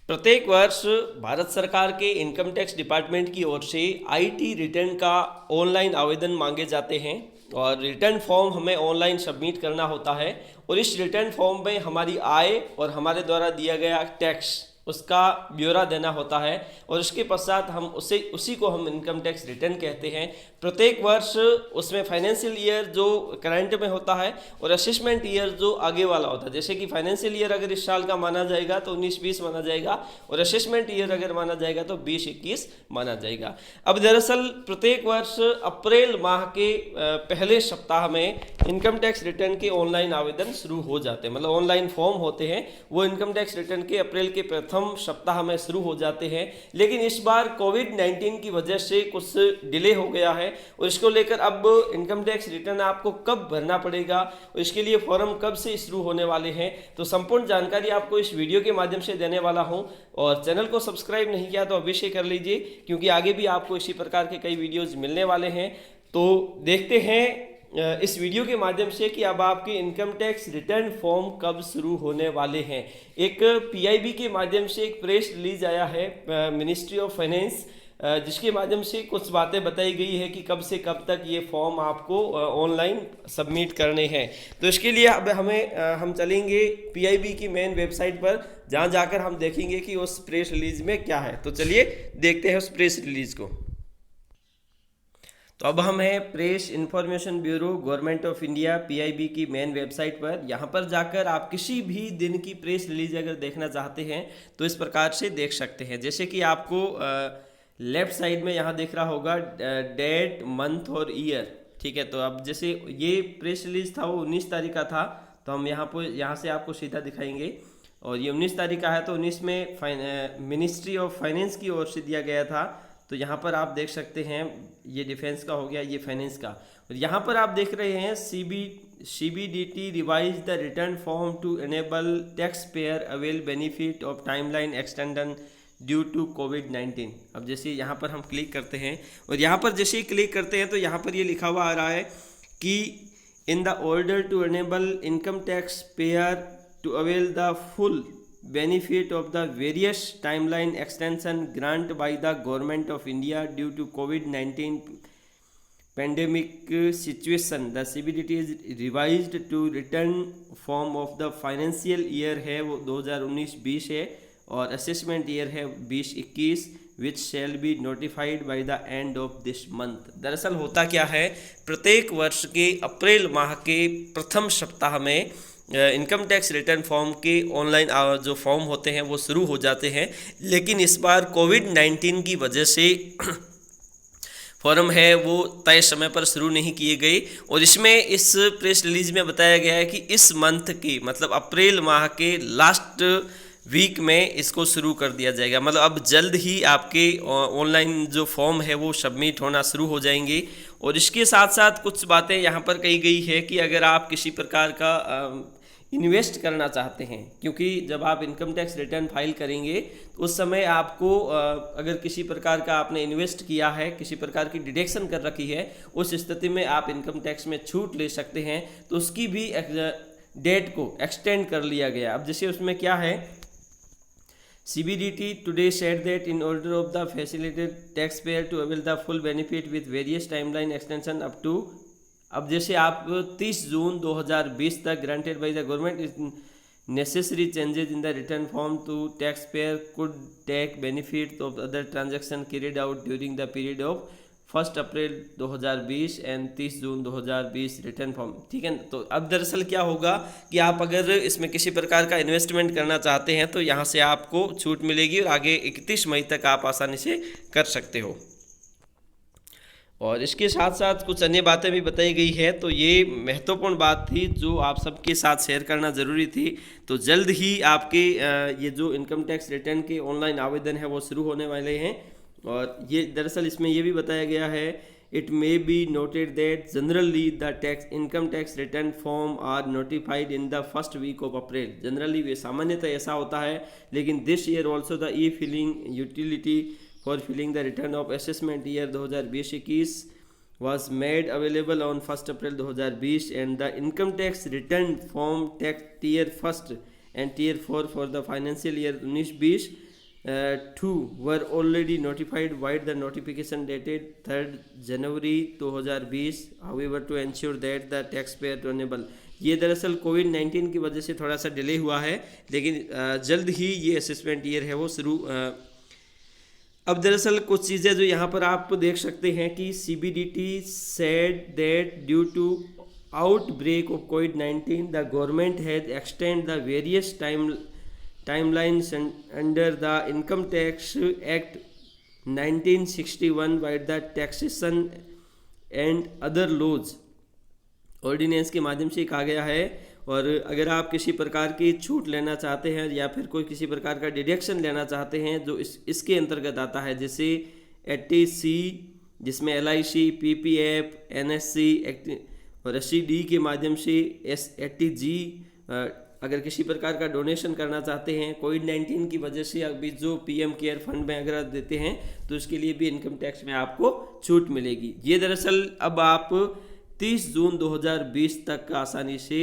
प्रत्येक वर्ष भारत सरकार के इनकम टैक्स डिपार्टमेंट की ओर से आईटी रिटर्न का ऑनलाइन आवेदन मांगे जाते हैं और रिटर्न फॉर्म हमें ऑनलाइन सबमिट करना होता है। और इस रिटर्न फॉर्म में हमारी आय और हमारे द्वारा दिया गया टैक्स उसका ब्यौरा देना होता है और उसके पश्चात हम उसी को हम इनकम टैक्स रिटर्न कहते हैं। प्रत्येक वर्ष उसमें फाइनेंशियल ईयर जो करंट में होता है और असेसमेंट ईयर जो आगे वाला होता है। जैसे कि फाइनेंशियल ईयर अगर इस साल का माना जाएगा तो 19-20 माना जाएगा और असेसमेंट ईयर अगर माना जाएगा तो 20-21 माना जाएगा। अब दरअसल प्रत्येक वर्ष अप्रैल माह के पहले सप्ताह में इनकम टैक्स रिटर्न के ऑनलाइन आवेदन शुरू हो जाते हैं, मतलब ऑनलाइन फॉर्म होते हैं वो इनकम टैक्स रिटर्न के अप्रैल के प्रथम सप्ताह में शुरू हो जाते हैं। लेकिन इस बार कोविड-19 की वजह से कुछ डिले हो गया है और इसको लेकर अब इनकम टैक्स रिटर्न आपको कब भरना पड़ेगा और इसके लिए फॉर्म कब से शुरू होने वाले हैं, तो संपूर्ण जानकारी आपको इस वीडियो के माध्यम से देने वाला हूं। और चैनल को सब्सक्राइब नहीं किया तो अवश्य कर लीजिए, क्योंकि आगे भी आपको इसी प्रकार के कई वीडियोज मिलने वाले हैं। तो देखते हैं इस वीडियो के माध्यम से कि अब आपके इनकम टैक्स रिटर्न फॉर्म कब शुरू होने वाले हैं। एक पीआईबी के माध्यम से एक प्रेस रिलीज आया है मिनिस्ट्री ऑफ फाइनेंस, जिसके माध्यम से कुछ बातें बताई गई है कि कब से कब तक ये फॉर्म आपको ऑनलाइन सबमिट करने हैं। तो इसके लिए अब हम चलेंगे पीआईबी की मेन वेबसाइट पर, जहां जाकर हम देखेंगे कि उस प्रेस रिलीज में क्या है। तो चलिए देखते हैं उस प्रेस रिलीज को। तो अब हम हैं press information bureau government of India PIB की मेन वेबसाइट पर। यहाँ पर जाकर आप किसी भी दिन की प्रेस रिलीज अगर देखना चाहते हैं तो इस प्रकार से देख सकते हैं। जैसे कि आपको लेफ्ट साइड में यहाँ दिख रहा होगा डेट, मंथ और ईयर, ठीक है। तो अब जैसे ये प्रेस रिलीज था वो 19 तारीख का था, तो हम यहाँ से आपको सीधा दिखाएंगे। और ये 19 तारीख का है तो 19 में मिनिस्ट्री ऑफ फाइनेंस की ओर से दिया गया था। तो यहाँ पर आप देख सकते हैं ये डिफेंस का हो गया, ये फाइनेंस का। और यहाँ पर आप देख रहे हैं CBDT revise the return form to enable tax payer avail benefit of timeline extended due to कोविड-19। अब जैसे यहाँ पर हम क्लिक करते हैं और यहाँ पर जैसे ही क्लिक करते हैं तो यहाँ पर ये लिखा हुआ आ रहा है कि in the order to enable income tax payer to avail the full benefit of the various timeline extension grant by the government of India due to COVID-19 pandemic situation, the CBDT is revised to return form of the financial year है वो 2019-20 है और assessment year है 2021 which shall be notified by the end of this month। दरअसल होता क्या है, प्रत्येक वर्ष के अप्रैल माह के प्रथम सप्ताह में इनकम टैक्स रिटर्न फॉर्म के ऑनलाइन जो फॉर्म होते हैं वो शुरू हो जाते हैं। लेकिन इस बार कोविड-19 की वजह से फॉर्म है वो तय समय पर शुरू नहीं किए गए और इसमें इस प्रेस रिलीज में बताया गया है कि इस मंथ की मतलब अप्रैल माह के लास्ट वीक में इसको शुरू कर दिया जाएगा। मतलब अब जल्द ही आपके ऑनलाइन जो फॉर्म है वो सबमिट होना शुरू हो जाएंगे। और इसके साथ साथ कुछ बातें यहाँ पर कही गई है कि अगर आप किसी प्रकार का इन्वेस्ट करना चाहते हैं, क्योंकि जब आप इनकम टैक्स रिटर्न फाइल करेंगे तो उस समय आपको अगर किसी प्रकार का आपने इन्वेस्ट किया है, किसी प्रकार की डिडक्शन कर रखी है, उस स्थिति में आप इनकम टैक्स में छूट ले सकते हैं। तो उसकी भी डेट को एक्सटेंड कर लिया गया। अब जैसे उसमें क्या है, CBDT today said that in order of the facilitated taxpayer to avail the full benefit with various timeline extension up to, अब जैसे आप 30 जून 2020 तक granted by the government is necessary changes in the return form to taxpayer could take benefit of other transaction carried out during the period of 1 April 2020 and 30 June 2020 return form, ठीक है। तो अब दरअसल क्या होगा कि आप अगर इसमें किसी प्रकार का इन्वेस्टमेंट करना चाहते हैं तो यहाँ से आपको छूट मिलेगी और आगे 31 मई तक आप आसानी से कर सकते हो। और इसके साथ साथ कुछ अन्य बातें भी बताई गई है। तो ये महत्वपूर्ण बात थी जो आप सबके साथ शेयर करना ज़रूरी थी। तो जल्द ही आपके ये जो इनकम टैक्स रिटर्न के ऑनलाइन आवेदन है वो शुरू होने वाले हैं। और ये दरअसल इसमें ये भी बताया गया है, it may be noted that generally the income tax return form are notified in the first week of April. Generally वे सामान्यतः ऐसा होता है, लेकिन this year also the e filing utility for filing the return of assessment year 2020-21 was made available on 1 April 2020 and the income tax return form tax tier 1 and tier 4 for the financial year 19-20 2 were already notified while the notification dated 3rd January 2020 however to ensure that the taxpayer enable। ये दरअसल कोविड-19 की वजह से थोड़ा सा delay हुआ है, लेकिन जल्द ही ये असेसमेंट ईयर है वो शुरू। अब दरअसल कुछ चीज़ें जो यहाँ पर आप देख सकते हैं कि CBDT said that due to outbreak of COVID-19 the government has extended the various timelines under the Income Tax Act 1961 by the Taxation and Other Laws ordinance के माध्यम से कहा गया है। और अगर आप किसी प्रकार की छूट लेना चाहते हैं या फिर कोई किसी प्रकार का डिडक्शन लेना चाहते हैं जो इसके अंतर्गत आता है, जैसे 80C जिसमें LIC, PPF, NSC और 80D के माध्यम से S80G, अगर किसी प्रकार का डोनेशन करना चाहते हैं कोविड-19 की वजह से अभी जो PM केयर फंड में अगर देते हैं तो उसके लिए भी इनकम टैक्स में आपको छूट मिलेगी। ये दरअसल अब आप 30 जून 2020 तक आसानी से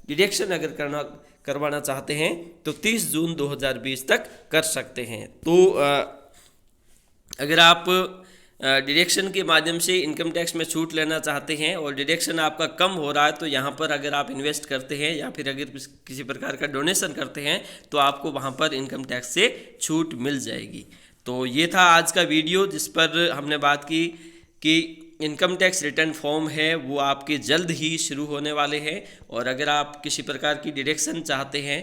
डिडक्शन अगर करवाना चाहते हैं तो 30 जून 2020 तक कर सकते हैं। तो अगर आप डिडक्शन के माध्यम से इनकम टैक्स में छूट लेना चाहते हैं और डिडक्शन आपका कम हो रहा है तो यहाँ पर अगर आप इन्वेस्ट करते हैं या फिर अगर किसी प्रकार का डोनेशन करते हैं तो आपको वहाँ पर इनकम टैक्स से छूट मिल जाएगी। तो ये था आज का वीडियो जिस पर हमने बात की कि इनकम टैक्स रिटर्न फॉर्म है वो आपके जल्द ही शुरू होने वाले हैं, और अगर आप किसी प्रकार की डिडक्शन चाहते हैं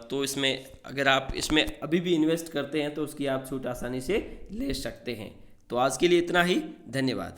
तो इसमें अगर आप इसमें अभी भी इन्वेस्ट करते हैं तो उसकी आप छूट आसानी से ले सकते हैं। तो आज के लिए इतना ही, धन्यवाद।